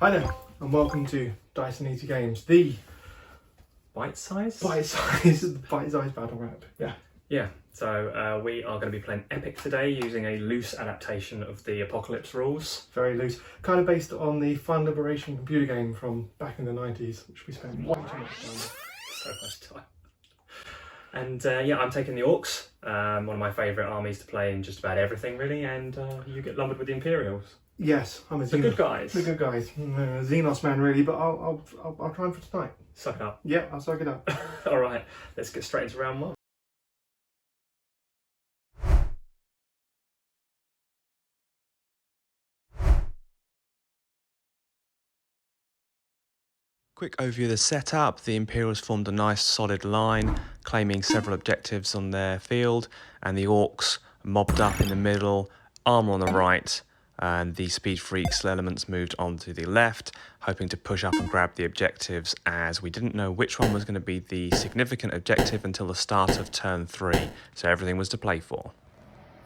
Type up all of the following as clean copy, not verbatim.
Hi there, and welcome to Dice and Easy Games, the Bitesize? Bitesize battle rap. Yeah, so we are going to be playing Epic today using a loose adaptation of the Apocalypse rules. Very loose, kind of based on the Fun Liberation computer game from back in the 90s, which we spent way too much time. So much time. And yeah, I'm taking the Orks, one of my favourite armies to play in just about everything really, and you get lumbered with the Imperials. Yes, I'm a The good guys. The good guys. Xenos man really, but I'll try for tonight. Suck it up. Yeah, I'll suck it up. Alright, let's get straight into round one. Quick overview of the setup. The Imperials formed a nice solid line, claiming several objectives on their field, and the Orks mobbed up in the middle, armour on the right, and the Speed Freaks elements moved on to the left, hoping to push up and grab the objectives, as we didn't know which one was going to be the significant objective until the start of turn 3, so everything was to play for.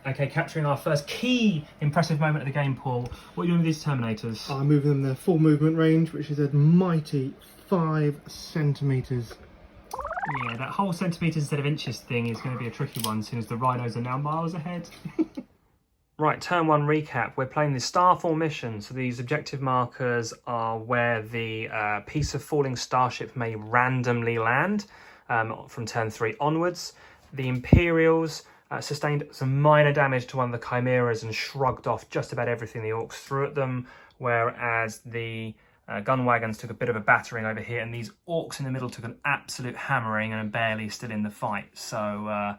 Okay, capturing our first key impressive moment of the game, Paul. What are you doing with these Terminators? I'm moving them their full movement range, which is a mighty 5 centimetres. Yeah, that whole centimetres instead of inches thing is going to be a tricky one, since the Rhinos are now miles ahead. Right, turn 1 recap. We're playing the Starfall mission, so these objective markers are where the piece of falling starship may randomly land from turn 3 onwards. The Imperials sustained some minor damage to one of the Chimeras and shrugged off just about everything the Orks threw at them, whereas the gun wagons took a bit of a battering over here, and these Orks in the middle took an absolute hammering and are barely still in the fight. So,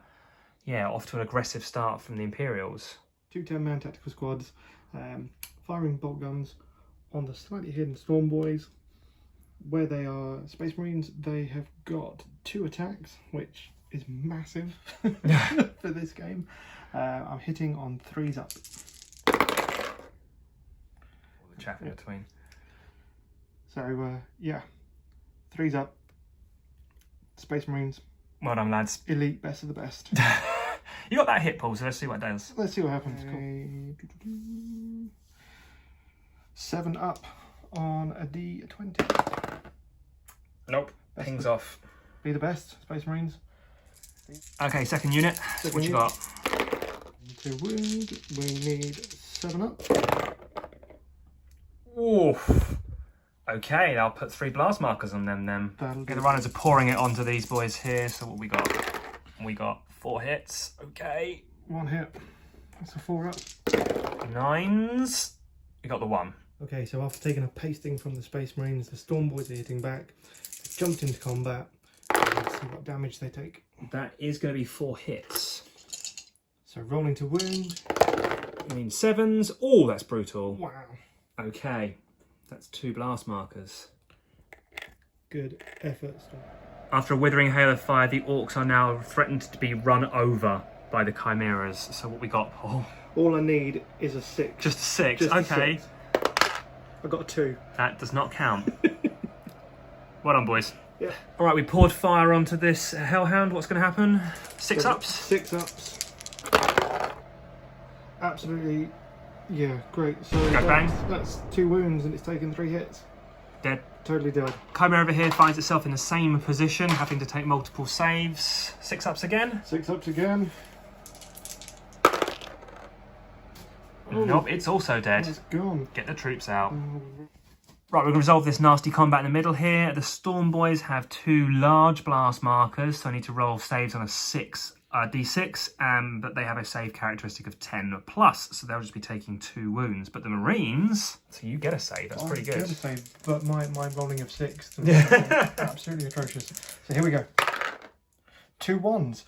yeah, off to an aggressive start from the Imperials. 2 10-man tactical squads, firing bolt guns on the slightly hidden Storm Boys. Where they are Space Marines, they have got 2 attacks, which is massive for this game. I'm hitting on 3s up. All the chaff in between. So, yeah, 3s up. Space Marines. Well done, lads. Elite, best of the best. You got that hit, Paul, so let's see what it does. Let's see what happens. Cool. 7 up on a D20. Nope, pings off. Be the best, Space Marines. Okay, second unit. What you got? To wound, we need 7 up. Oof. Okay, I'll put 3 blast markers on them then. Okay, the runners are pouring it onto these boys here, so what we got? We got 4 hits. Okay. 1 hit. That's a 4 up. 9s. We got the 1. Okay, so after taking a pasting from the Space Marines, the Storm Boys are hitting back. They've jumped into combat. Let's see what damage they take. That is going to be 4 hits. So rolling to wound. I mean 7s. Oh, that's brutal. Wow. Okay, that's 2 blast markers. Good effort, Storm. After a withering hail of fire, the Orks are now threatened to be run over by the Chimeras. So what we got, Paul? All I need is a 6. Just a 6. Just a okay. 6. I got a 2. That does not count. Well done, boys. Yeah. All right, we poured fire onto this Hellhound. What's going to happen? 6 ups? 6 ups. Absolutely, yeah, great. So that's 2 wounds and it's taken 3 hits. Dead. Totally dead. Chimera over here finds itself in the same position, having to take multiple saves. 6 ups again. 6 ups again. Oh, nope, it's also dead. It's gone. Get the troops out. Right, we're going to resolve this nasty combat in the middle here. The Storm Boys have 2 large blast markers, so I need to roll saves on a D6, but they have a save characteristic of 10 plus, so they'll just be taking 2 wounds. But the Marines, so you get a save, that's pretty good. I get a save, but my rolling of 6 absolutely atrocious. So here we go. 2 1s.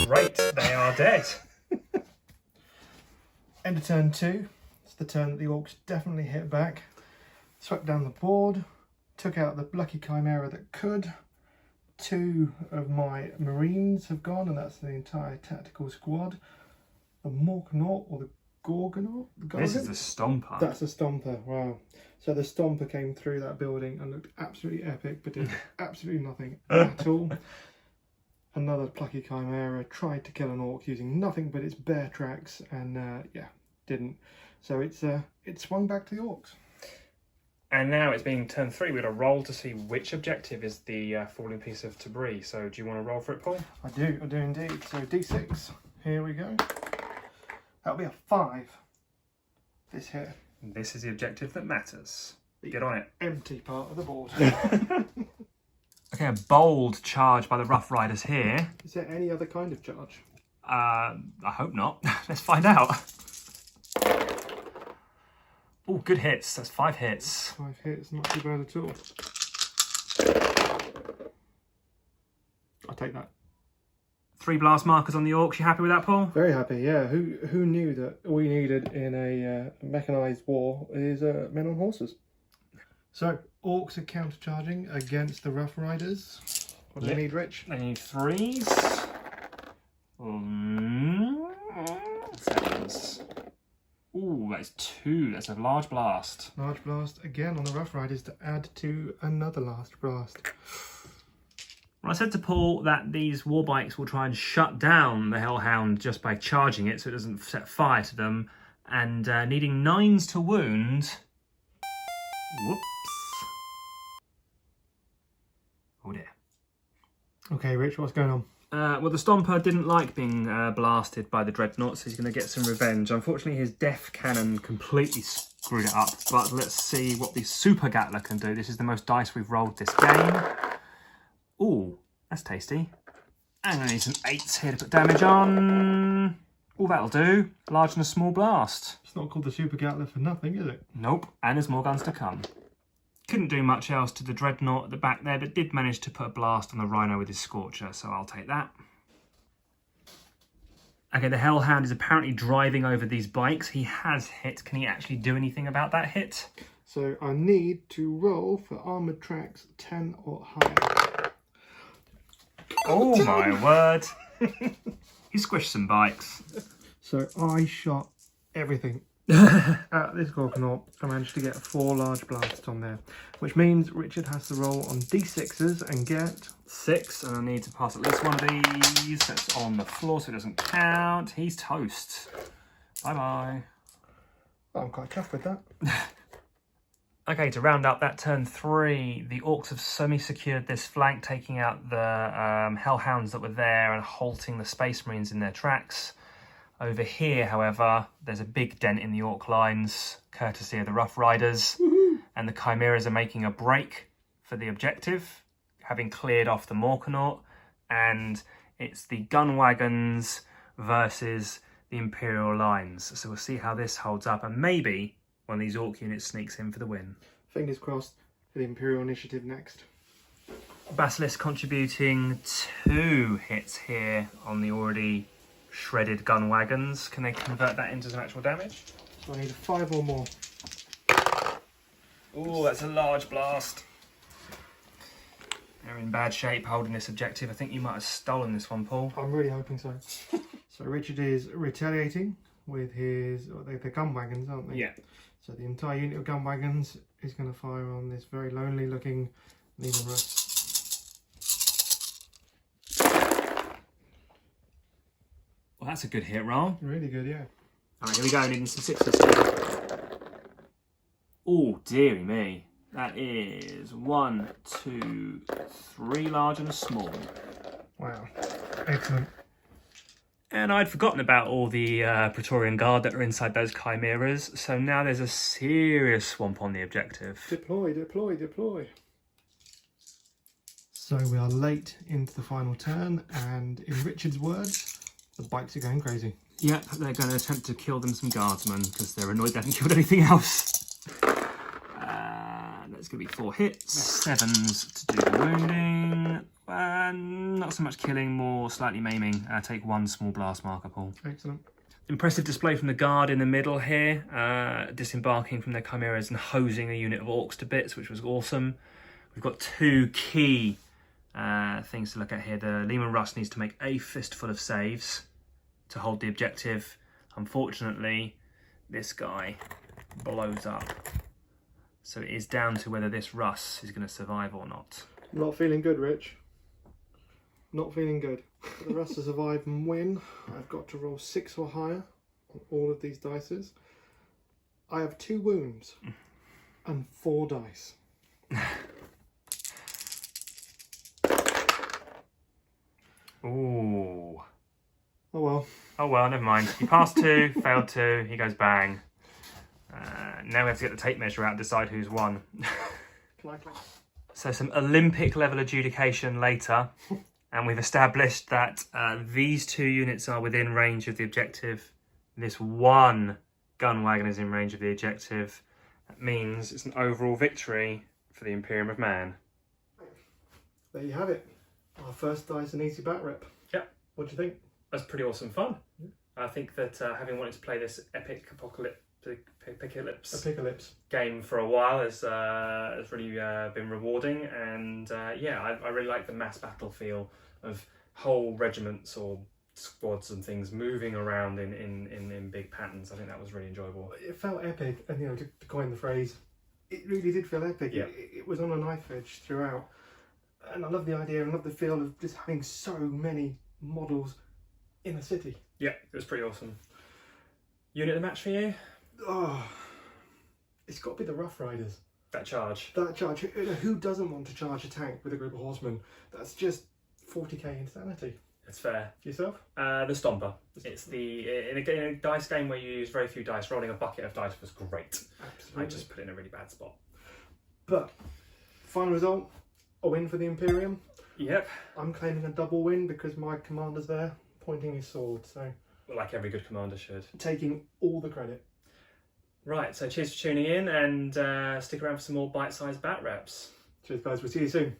Great, they are dead. End of turn 2. It's the turn that the Orks definitely hit back. Swept down the board, took out the lucky Chimera that could. 2 of my Marines have gone, and that's the entire tactical squad. The Morknaut, or the Gorgonaut? This is the Stomper. That's the Stomper, wow. So the Stomper came through that building and looked absolutely epic, but did absolutely nothing at all. Another plucky Chimera tried to kill an Orc using nothing but its bear tracks, and yeah, didn't. So it swung back to the Orcs. And now it's being turn 3. We're going to roll to see which objective is the falling piece of debris. So do you want to roll for it, Paul? I do indeed. So D6, here we go. That'll be a 5. This here. This is the objective that matters. Get on it. Empty part of the board. Okay, a bold charge by the Rough Riders here. Is there any other kind of charge? I hope not. Let's find out. Oh, good hits. That's 5 hits. 5 hits, not too bad at all. I'll take that. 3 blast markers on the Orks. You happy with that, Paul? Very happy, yeah. Who knew that all you needed in a mechanised war is men on horses? So, Orks are countercharging against the Rough Riders. What do they need, Rich? They need 3s. 7s. Ooh, that's 2. That's a large blast. Large blast again on the Rough Riders to add to another last blast. Well, I said to Paul that these war bikes will try and shut down the Hellhound just by charging it so it doesn't set fire to them. And needing 9s to wound. Whoops. Oh dear. Okay, Rich, what's going on? Well, the Stomper didn't like being blasted by the Dreadnought, so he's going to get some revenge. Unfortunately, his Death Cannon completely screwed it up, but let's see what the Super Gatler can do. This is the most dice we've rolled this game. Ooh, that's tasty. I'm going to need some 8s here to put damage on. All that'll do. Large and a small blast. It's not called the Super Gatler for nothing, is it? Nope, and there's more guns to come. Couldn't do much else to the Dreadnought at the back there, but did manage to put a blast on the Rhino with his Scorcher, so I'll take that. Okay, the Hellhound is apparently driving over these bikes. He has hit. Can he actually do anything about that hit? So I need to roll for armoured tracks 10 or higher. Oh my word. He squished some bikes. So I shot everything. At this Gorkanaut, I managed to get 4 large blasts on there, which means Richard has to roll on D6s and get 6, and I need to pass at least one of these. That's on the floor, so it doesn't count. He's toast. Bye-bye. I'm quite chuffed with that. Okay, to round up that turn 3, the Orks have semi-secured this flank, taking out the Hellhounds that were there and halting the Space Marines in their tracks. Over here, however, there's a big dent in the Ork lines, courtesy of the Rough Riders. And the Chimeras are making a break for the objective, having cleared off the Morkanaut. And it's the gun wagons versus the Imperial lines. So we'll see how this holds up. And maybe one of these Ork units sneaks in for the win. Fingers crossed for the Imperial initiative next. Basilisk contributing 2 hits here on the already shredded gun wagons. Can they convert that into some actual damage? So I need a 5 or more. Oh, that's a large blast. They're in bad shape holding this objective. I think you might have stolen this one, Paul. I'm really hoping so. So Richard is retaliating with his... They're gun wagons, aren't they? Yeah. So the entire unit of gun wagons is going to fire on this very lonely looking Lehman Russ. Well, that's a good hit roll. Really good, yeah. Alright, here we go. Needing some 6s. Oh, dearie me. That is 1, 2, 3 large and a small. Wow. Excellent. And I'd forgotten about all the Praetorian Guard that are inside those Chimeras, so now there's a serious swamp on the objective. Deploy, deploy, deploy. So we are late into the final turn, and in Richard's words, the bikes are going crazy. Yep, they're going to attempt to kill them some guardsmen because they're annoyed they haven't killed anything else. That's going to be 4 hits, 7s to do the wounding. Not so much killing, more slightly maiming. Take 1 small blast marker, Paul. Excellent. Impressive display from the guard in the middle here, disembarking from their chimeras and hosing a unit of Orks to bits, which was awesome. We've got 2 key things to look at here. The Lehman Russ needs to make a fistful of saves to hold the objective. Unfortunately, this guy blows up. So it is down to whether this Russ is going to survive or not. Not feeling good, Rich. Not feeling good. For the Russ to survive and win, I've got to roll 6 or higher on all of these dices. I have 2 wounds. and 4 dice. Ooh. Oh well. Oh well, never mind. He passed 2, failed 2, he goes bang. Now we have to get the tape measure out and decide who's won. So some Olympic level adjudication later, and we've established that these 2 units are within range of the objective. This 1 gun wagon is in range of the objective. That means it's an overall victory for the Imperium of Man. There you have it. Our first dice and easy bat rep. Yep. What do you think? That's pretty awesome fun. I think that having wanted to play this epic apocalypse game for a while has really been rewarding, and yeah, I really like the mass battle feel of whole regiments or squads and things moving around in big patterns. I think that was really enjoyable. It felt epic, and you know, to coin the phrase, it really did feel epic. Yeah. It was on a knife edge throughout, and I love the idea and love the feel of just having so many models in a city. Yeah, it was pretty awesome. Unit of the match for you? Oh, it's got to be the Rough Riders. That charge. That charge. Who doesn't want to charge a tank with a group of horsemen? That's just 40k insanity. That's fair. Yourself? The Stomper. It's in a dice game where you use very few dice. Rolling a bucket of dice was great. Absolutely. I just put it in a really bad spot. But final result, a win for the Imperium. Yep. I'm claiming a double win because my commander's there, pointing his sword. So like every good commander should. taking all the credit. Right. So cheers for tuning in, and stick around for some more bite-sized bat reps. Cheers, guys. We'll see you soon.